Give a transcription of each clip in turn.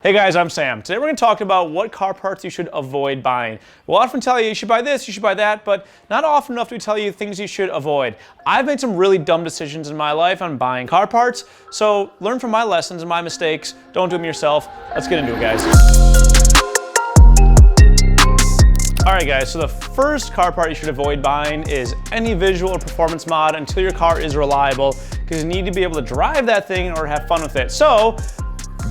Hey guys, I'm Sam. Today we're going to talk about what car parts you should avoid buying. We'll often tell you should buy this, you should buy that, but not often enough do we tell you things you should avoid. I've made some really dumb decisions in my life on buying car parts, so learn from my lessons and my mistakes. Don't do them yourself. Let's get into it, guys. Alright guys, so the first car part you should avoid buying is any visual or performance mod until your car is reliable, because you need to be able to drive that thing in order to have fun with it. So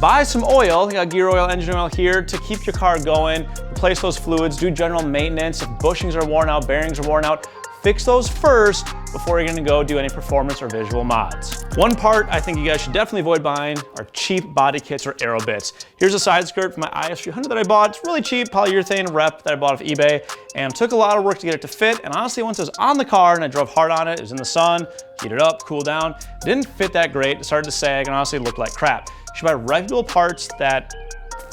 buy some oil, you got gear oil, engine oil here to keep your car going, replace those fluids, do general maintenance. If bushings are worn out, bearings are worn out, fix those first before you're gonna go do any performance or visual mods. One part I think you guys should definitely avoid buying are cheap body kits or aero bits. Here's a side skirt for my IS300 that I bought. It's really cheap, polyurethane rep that I bought off eBay, and took a lot of work to get it to fit. And honestly, once it was on the car and I drove hard on it, it was in the sun, heated up, cooled down, it didn't fit that great. It started to sag and honestly looked like crap. You should buy reputable parts that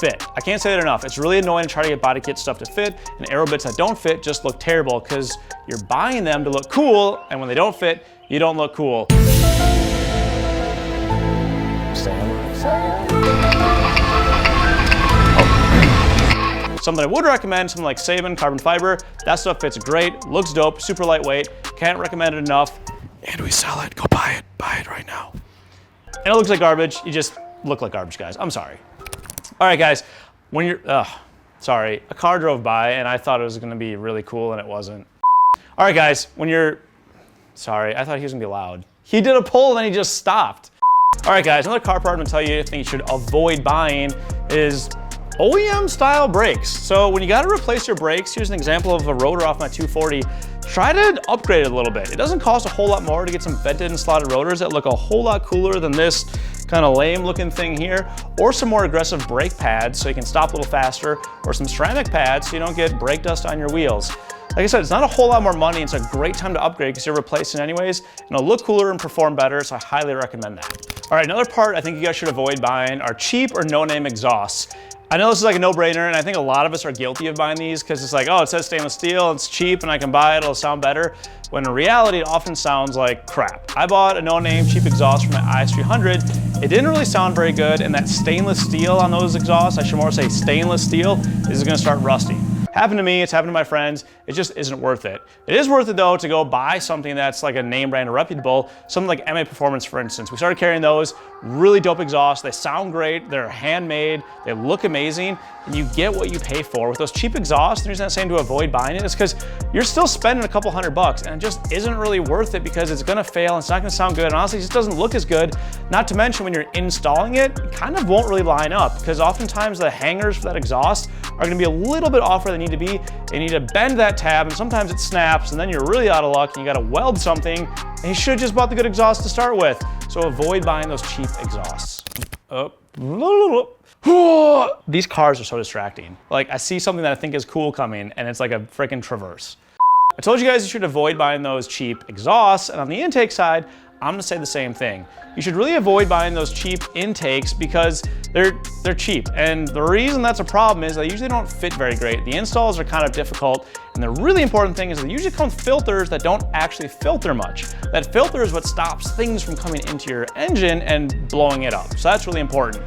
fit. I can't say that enough. It's really annoying to try to get body kit stuff to fit, and aero bits that don't fit just look terrible because you're buying them to look cool, and when they don't fit, you don't look cool. Something I would recommend, something like Sabin carbon fiber. That stuff fits great, looks dope, super lightweight. Can't recommend it enough. And we sell it. Go buy it right now. And it looks like garbage. You just look like garbage, guys. I'm sorry. All right, guys, when you're, sorry, a car drove by and I thought it was gonna be really cool and it wasn't. All right, guys, when you're, sorry, I thought he was gonna be loud. He did a pull and then he just stopped. All right, guys, another car part I'm gonna tell you I think you should avoid buying is OEM style brakes. So when you gotta replace your brakes, here's an example of a rotor off my 240. Try to upgrade it a little bit. It doesn't cost a whole lot more to get some vented and slotted rotors that look a whole lot cooler than this kind of lame looking thing here, or some more aggressive brake pads so you can stop a little faster, or some ceramic pads so you don't get brake dust on your wheels. Like I said, it's not a whole lot more money. It's a great time to upgrade because you're replacing anyways, and it'll look cooler and perform better, so I highly recommend that. All right, another part I think you guys should avoid buying are cheap or no-name exhausts. I know this is like a no-brainer, and I think a lot of us are guilty of buying these because it's like, oh, it says stainless steel, it's cheap, and I can buy it, it'll sound better. When in reality, it often sounds like crap. I bought a no-name cheap exhaust for my IS300. It didn't really sound very good, and that stainless steel on those exhausts, I should more say stainless steel, is gonna start rusting. Happened to me, it's happened to my friends, it just isn't worth it. It is worth it though to go buy something that's like a name brand or reputable, something like MA Performance for instance. We started carrying those, really dope exhausts, they sound great, they're handmade, they look amazing, and you get what you pay for. With those cheap exhausts, the reason I'm saying to avoid buying it is because you're still spending a couple $100 and it just isn't really worth it because it's gonna fail and it's not gonna sound good, and honestly it just doesn't look as good. Not to mention when you're installing it, it kind of won't really line up because oftentimes the hangers for that exhaust are gonna be a little bit off where they need to be. You need to bend that tab and sometimes it snaps and then you're really out of luck and you gotta weld something, and you should have just bought the good exhaust to start with. So avoid buying those cheap exhausts. These cars are so distracting. Like I see something that I think is cool coming and it's like a freaking Traverse. I told you guys you should avoid buying those cheap exhausts, and on the intake side, I'm gonna say the same thing. You should really avoid buying those cheap intakes because they're cheap. And the reason that's a problem is they usually don't fit very great. The installs are kind of difficult, and the really important thing is they usually come with filters that don't actually filter much. That filter is what stops things from coming into your engine and blowing it up. So that's really important.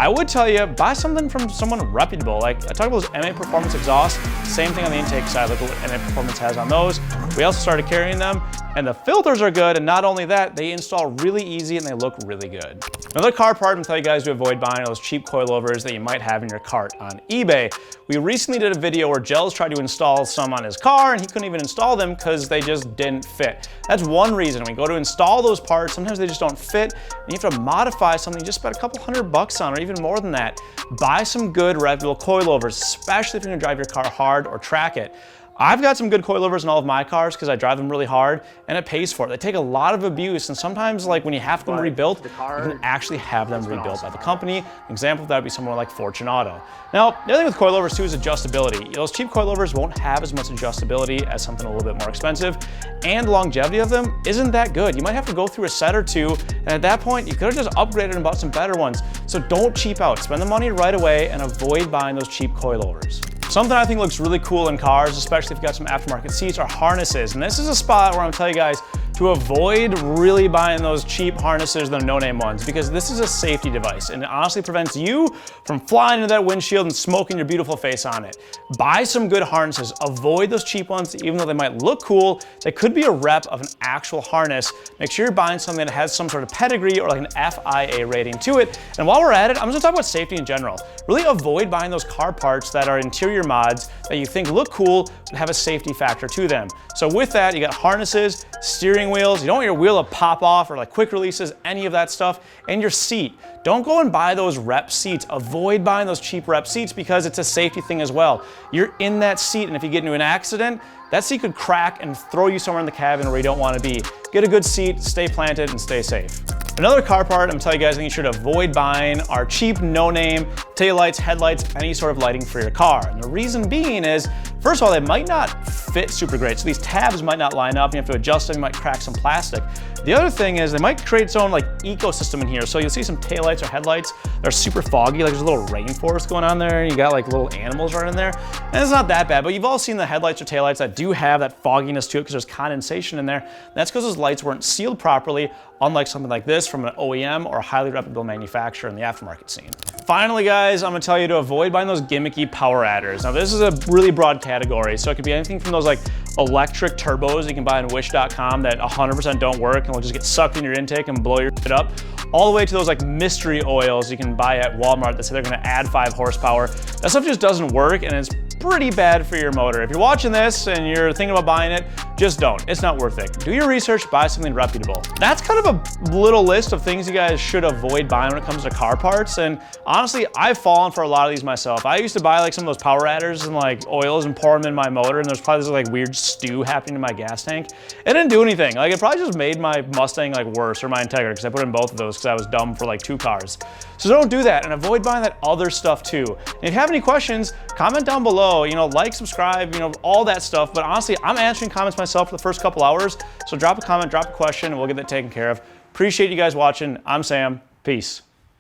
I would tell you, buy something from someone reputable. Like I talked about those MA Performance exhausts, same thing on the intake side, look what MA Performance has on those. We also started carrying them, and the filters are good, and not only that, they install really easy and they look really good. Another car part I'm gonna tell you guys to avoid buying are those cheap coilovers that you might have in your cart on eBay. We recently did a video where Gels tried to install some on his car and he couldn't even install them because they just didn't fit. That's one reason. When you go to install those parts, sometimes they just don't fit, and you have to modify something you just spent a couple $100 on, or even more than that. Buy some good reputable coilovers, especially if you're gonna drive your car hard or track it. I've got some good coilovers in all of my cars because I drive them really hard, and it pays for it. They take a lot of abuse, and sometimes like when you have them rebuilt, you can actually have them rebuilt by the company. An example of that would be somewhere like Fortune Auto. Now, the other thing with coilovers too is adjustability. Those cheap coilovers won't have as much adjustability as something a little bit more expensive, and the longevity of them isn't that good. You might have to go through a set or two, and at that point, you could have just upgraded and bought some better ones. So don't cheap out. Spend the money right away and avoid buying those cheap coilovers. Something I think looks really cool in cars, especially if you've got some aftermarket seats, are harnesses. And this is a spot where I'm telling you guys to avoid really buying those cheap harnesses, the no-name ones, because this is a safety device and it honestly prevents you from flying into that windshield and smoking your beautiful face on it. Buy some good harnesses. Avoid those cheap ones, even though they might look cool. They could be a rep of an actual harness. Make sure you're buying something that has some sort of pedigree or like an FIA rating to it. And while we're at it, I'm just gonna talk about safety in general. Really avoid buying those car parts that are interior mods that you think look cool but have a safety factor to them. So with that, you got harnesses, steering wheels. You don't want your wheel to pop off or like quick releases, any of that stuff, and your seat. Don't go and buy those rep seats. Avoid buying those cheap rep seats because it's a safety thing as well. You're in that seat, and if you get into an accident, that seat could crack and throw you somewhere in the cabin where you don't want to be. Get a good seat, stay planted, and stay safe. Another car part I'm telling you guys making sure to avoid buying are cheap, no-name taillights, headlights, any sort of lighting for your car. And the reason being is, first of all, they might not fit super great. So these tabs might not line up, you have to adjust them, you might crack some plastic. The other thing is they might create its own like ecosystem in here. So you'll see some taillights or headlights that are super foggy, like there's a little rainforest going on there, and you got like little animals running there. And it's not that bad, but you've all seen the headlights or taillights that do have that fogginess to it because there's condensation in there. And that's because those lights weren't sealed properly, unlike something like this from an OEM or a highly reputable manufacturer in the aftermarket scene. Finally, guys, I'm gonna tell you to avoid buying those gimmicky power adders. Now, this is a really broad category, so it could be anything from those like electric turbos you can buy on wish.com that 100% don't work and will just get sucked in your intake and blow your shit up, all the way to those like mystery oils you can buy at Walmart that say they're gonna add 5 horsepower. That stuff just doesn't work, and it's pretty bad for your motor. If you're watching this and you're thinking about buying it, just don't. It's not worth it. Do your research, buy something reputable. That's kind of a little list of things you guys should avoid buying when it comes to car parts. And honestly, I've fallen for a lot of these myself. I used to buy like some of those power adders and like oils and pour them in my motor, and there's probably this like weird stew happening in my gas tank. It didn't do anything. Like it probably just made my Mustang like worse, or my Integra, because I put in both of those because I was dumb for like 2 cars. So don't do that, and avoid buying that other stuff too. And if you have any questions, comment down below, you know, like, subscribe, you know, all that stuff. But honestly, I'm answering comments myself for the first couple hours. So drop a comment, drop a question, and we'll get that taken care of. Appreciate you guys watching. I'm Sam. Peace.